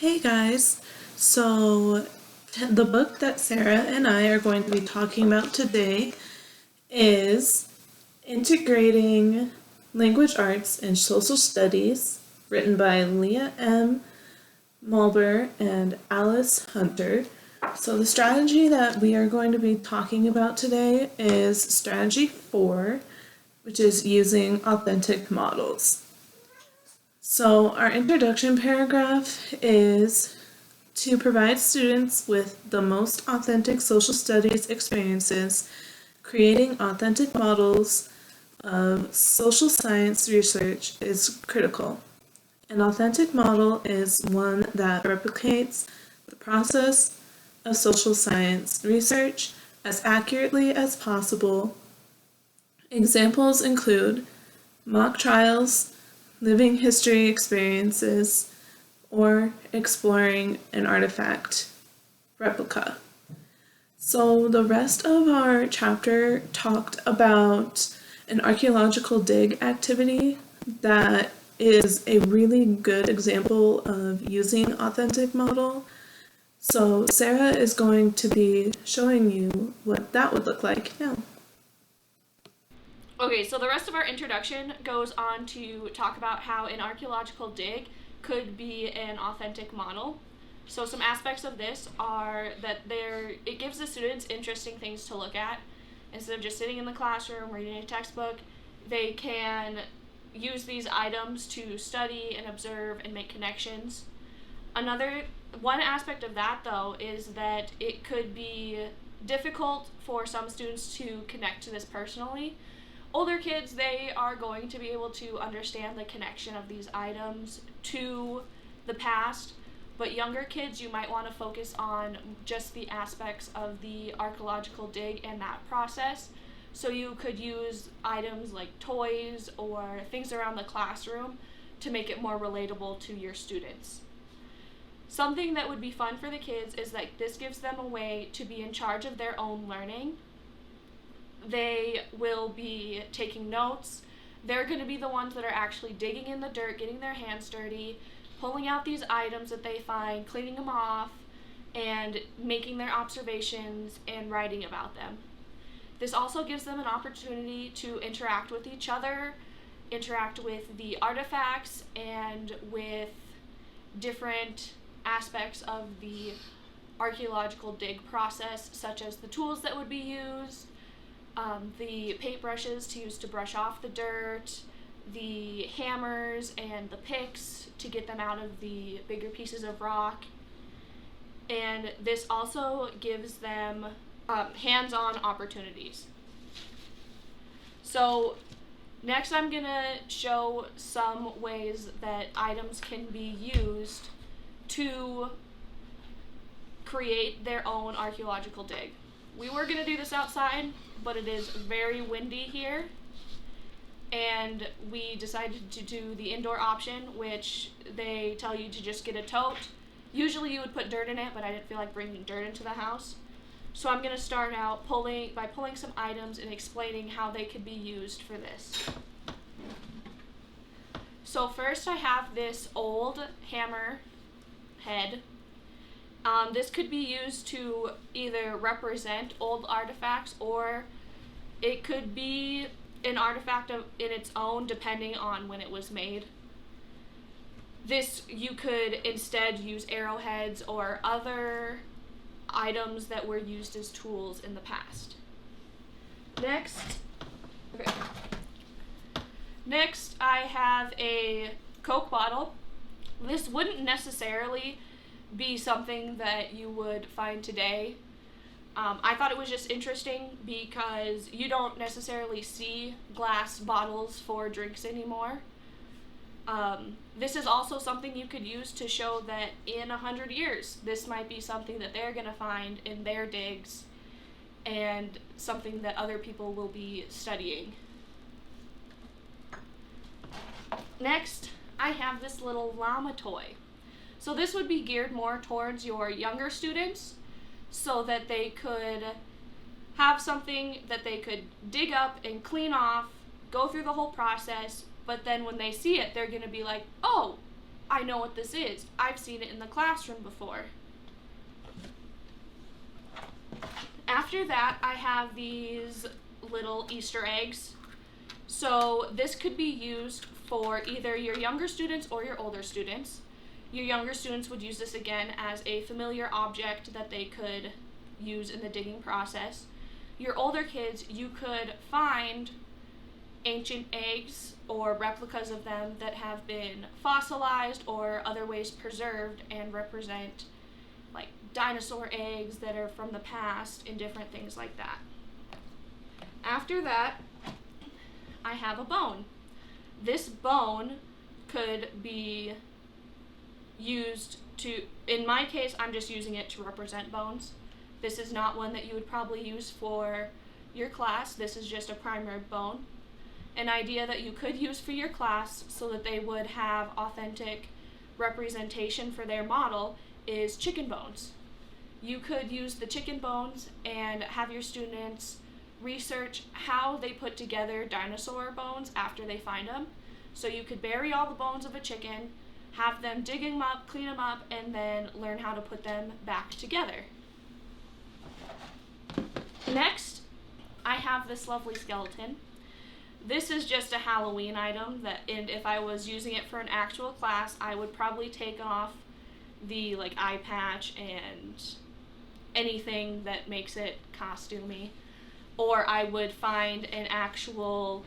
Hey guys, so the book that Sarah and I are going to be talking about today is Integrating Language Arts and Social Studies, written by Leah M. Mulber and Alice Hunter. So the strategy that we are going to be talking about today is strategy 4, which is using authentic models. So our introduction paragraph is to provide students with the most authentic social studies experiences, creating authentic models of social science research is critical. An authentic model is one that replicates the process of social science research as accurately as possible. Examples include mock trials, living history experiences, or exploring an artifact replica. So the rest of our chapter talked about an archaeological dig activity that is a really good example of using authentic model. So Sarah is going to be showing you what that would look like now. Okay, so the rest of our introduction goes on to talk about how an archaeological dig could be an authentic model. So some aspects of this are that it gives the students interesting things to look at. Instead of just sitting in the classroom reading a textbook, they can use these items to study and observe and make connections. One aspect of that though is that it could be difficult for some students to connect to this personally. Older kids, they are going to be able to understand the connection of these items to the past, but younger kids, you might want to focus on just the aspects of the archaeological dig and that process. So you could use items like toys or things around the classroom to make it more relatable to your students. Something that would be fun for the kids is that this gives them a way to be in charge of their own learning. They will be taking notes. They're going to be the ones that are actually digging in the dirt, getting their hands dirty, pulling out these items that they find, cleaning them off, and making their observations and writing about them. This also gives them an opportunity to interact with each other, interact with the artifacts, and with different aspects of the archaeological dig process, such as the tools that would be used, the paintbrushes to use to brush off the dirt, the hammers and the picks to get them out of the bigger pieces of rock. And this also gives them hands-on opportunities. So next I'm going to show some ways that items can be used to create their own archaeological dig. We were going to do this outside, but it is very windy here, and we decided to do the indoor option, which they tell you to just get a tote. Usually you would put dirt in it, but I didn't feel like bringing dirt into the house. So I'm going to start out by pulling some items and explaining how they could be used for this. So first I have this old hammer head. This could be used to either represent old artifacts, or it could be an artifact in its own depending on when it was made. You could instead use arrowheads or other items that were used as tools in the past. Next, I have a Coke bottle. This wouldn't necessarily be something that you would find today. I thought it was just interesting because you don't necessarily see glass bottles for drinks anymore. This is also something you could use to show that in 100 years, this might be something that they're going to find in their digs and something that other people will be studying. Next, I have this little llama toy. So this would be geared more towards your younger students so that they could have something that they could dig up and clean off, go through the whole process, but then when they see it, they're going to be like, oh, I know what this is. I've seen it in the classroom before. After that, I have these little Easter eggs. So this could be used for either your younger students or your older students. Your younger students would use this again as a familiar object that they could use in the digging process. Your older kids, you could find ancient eggs or replicas of them that have been fossilized or other ways preserved and represent like dinosaur eggs that are from the past and different things like that. After that, I have a bone. This bone could be used to, in my case, I'm just using it to represent bones. This is not one that you would probably use for your class. This is just a primary bone. An idea that you could use for your class so that they would have authentic representation for their model is chicken bones. You could use the chicken bones and have your students research how they put together dinosaur bones after they find them. So you could bury all the bones of a chicken, have them dig them up, clean them up, and then learn how to put them back together. Next, I have this lovely skeleton. This is just a Halloween item and if I was using it for an actual class, I would probably take off the eye patch and anything that makes it costumey, or I would find an actual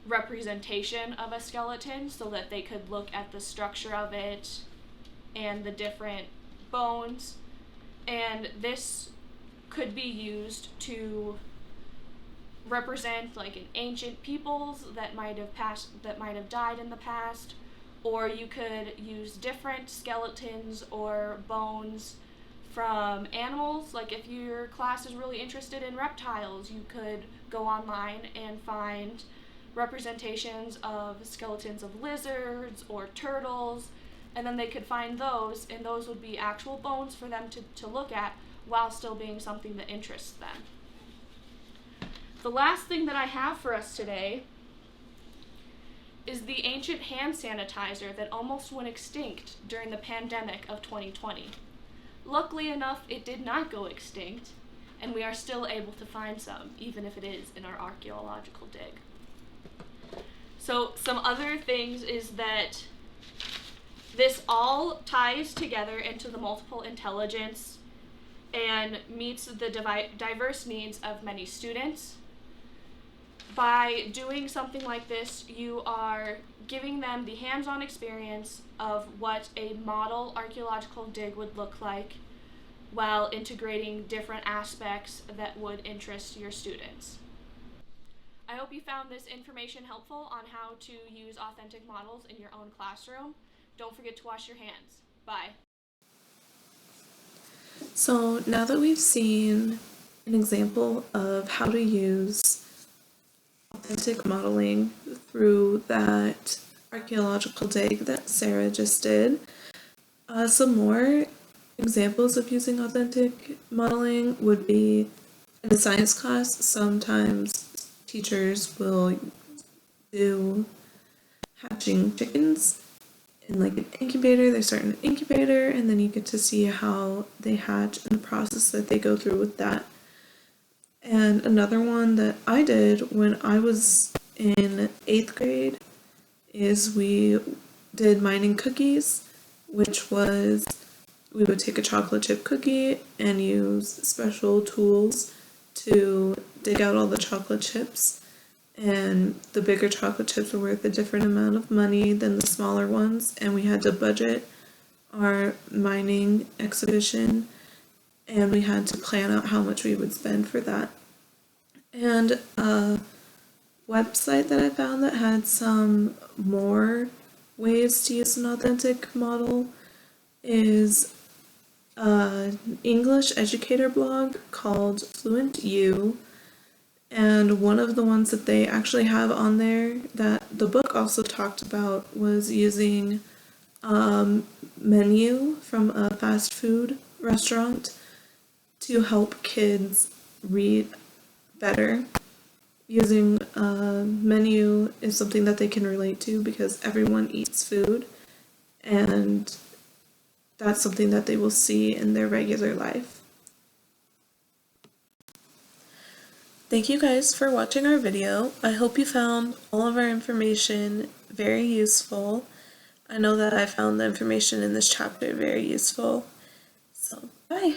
representation of a skeleton so that they could look at the structure of it and the different bones, and this could be used to represent an ancient peoples that might have died in the past, or you could use different skeletons or bones from animals. Like if your class is really interested in reptiles, you could go online and find representations of skeletons of lizards or turtles, and then they could find those, and those would be actual bones for them to look at while still being something that interests them. The last thing that I have for us today is the ancient hand sanitizer that almost went extinct during the pandemic of 2020. Luckily enough, it did not go extinct, and we are still able to find some, even if it is in our archaeological dig. So some other things is that this all ties together into the multiple intelligence and meets the diverse needs of many students. By doing something like this, you are giving them the hands-on experience of what a model archaeological dig would look like while integrating different aspects that would interest your students. I hope you found this information helpful on how to use authentic models in your own classroom. Don't forget to wash your hands. Bye. So now that we've seen an example of how to use authentic modeling through that archaeological dig that Sarah just did, some more examples of using authentic modeling would be in a science class. Sometimes teachers will do hatching chickens in an incubator. They start in an incubator, and then you get to see how they hatch and the process that they go through with that. And another one that I did when I was in 8th grade is we did mining cookies, which was we would take a chocolate chip cookie and use special tools to dig out all the chocolate chips. And the bigger chocolate chips were worth a different amount of money than the smaller ones, and we had to budget our mining exhibition, and we had to plan out how much we would spend for that. And a website that I found that had some more ways to use an authentic model is an English educator blog called Fluent U. And one of the ones that they actually have on there that the book also talked about was using a menu from a fast food restaurant to help kids read better. Using a menu is something that they can relate to because everyone eats food, and that's something that they will see in their regular life. Thank you guys for watching our video. I hope you found all of our information very useful. I know that I found the information in this chapter very useful. So, bye!